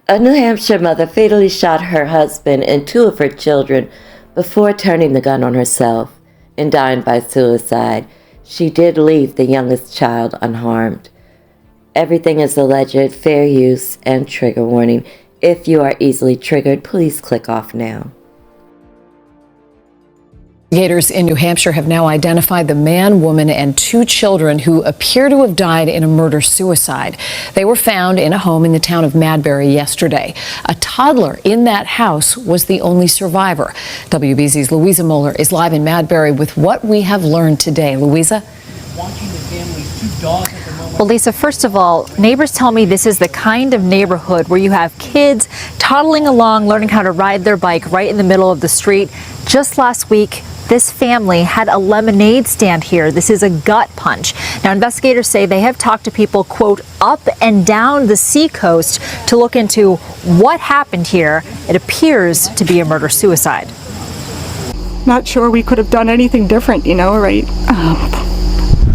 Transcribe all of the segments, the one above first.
A New Hampshire mother fatally shot her husband and two of her children before turning the gun on herself and dying by suicide. She did leave the youngest child unharmed. Everything is alleged, fair use, and trigger warning. If you are easily triggered, please click off now. Investigators in New Hampshire have now identified the man, woman, and two children who appear to have died in a murder-suicide. They were found in a home in the town of Madbury yesterday. A toddler in that house was the only survivor. WBZ's Louisa Moeller is live in Madbury with what we have learned today. Louisa? Watching the family's two dogs at the moment. Well, Lisa, first of all, neighbors tell me this is the kind of neighborhood where you have kids toddling along, learning how to ride their bike right in the middle of the street. Just last week, this family had a lemonade stand here. This is a gut punch. Now, investigators say they have talked to people, quote, up and down the seacoast to look into what happened here. It appears to be a murder-suicide. Not sure we could have done anything different, right?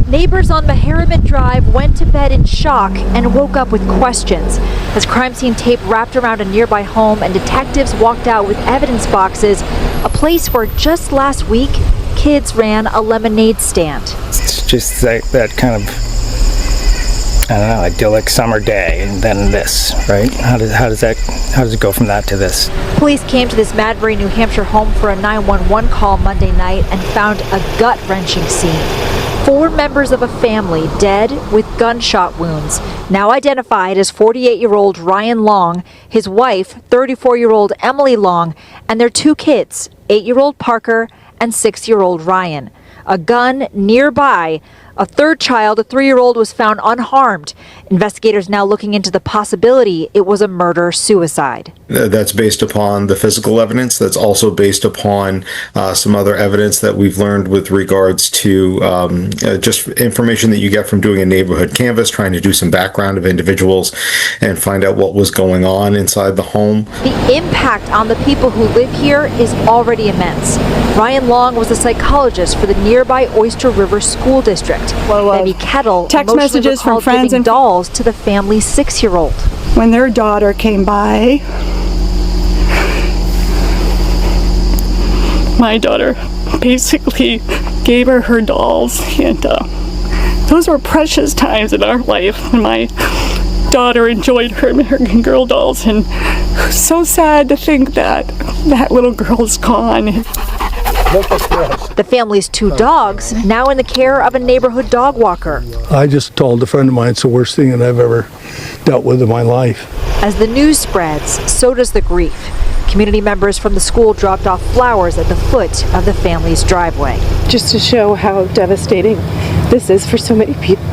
Neighbors on Mehariment Drive went to bed in shock and woke up with questions. As crime scene tape wrapped around a nearby home and detectives walked out with evidence boxes, a place where just last week, kids ran a lemonade stand. It's just that kind of, I don't know, idyllic summer day, and then this, right? How does it go from that to this? Police came to this Madbury, New Hampshire home for a 911 call Monday night and found a gut-wrenching scene. 4 members of a family dead with gunshot wounds, now identified as 48-year-old Ryan Long, his wife, 34-year-old Emily Long, and their 2 kids, 8-year-old Parker and 6-year-old Ryan. A gun nearby. A third child, a 3-year-old, was found unharmed. Investigators now looking into the possibility it was a murder-suicide. That's based upon the physical evidence. That's also based upon some other evidence that we've learned with regards to just information that you get from doing a neighborhood canvass, trying to do some background of individuals and find out what was going on inside the home. The impact on the people who live here is already immense. Ryan Long was a psychologist for the nearby Oyster River School District. Debbie Kettle text messages from friends and dolls to the family's 6-year-old. When their daughter came by, my daughter basically gave her dolls, and those were precious times in our life when my daughter enjoyed her American Girl dolls, and so sad to think that that little girl's gone. The family's 2 dogs now in the care of a neighborhood dog walker. I just told a friend of mine it's the worst thing that I've ever dealt with in my life. As the news spreads, so does the grief. Community members from the school dropped off flowers at the foot of the family's driveway. Just to show how devastating this is for so many people.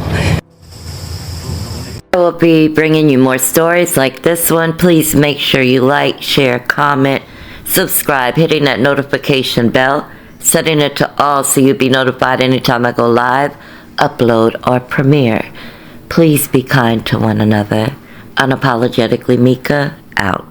I will be bringing you more stories like this one. Please make sure you like, share, comment, subscribe, hitting that notification bell, setting it to all so you'll be notified anytime I go live, upload, or premiere. Please be kind to one another. Unapologetically Mika, out.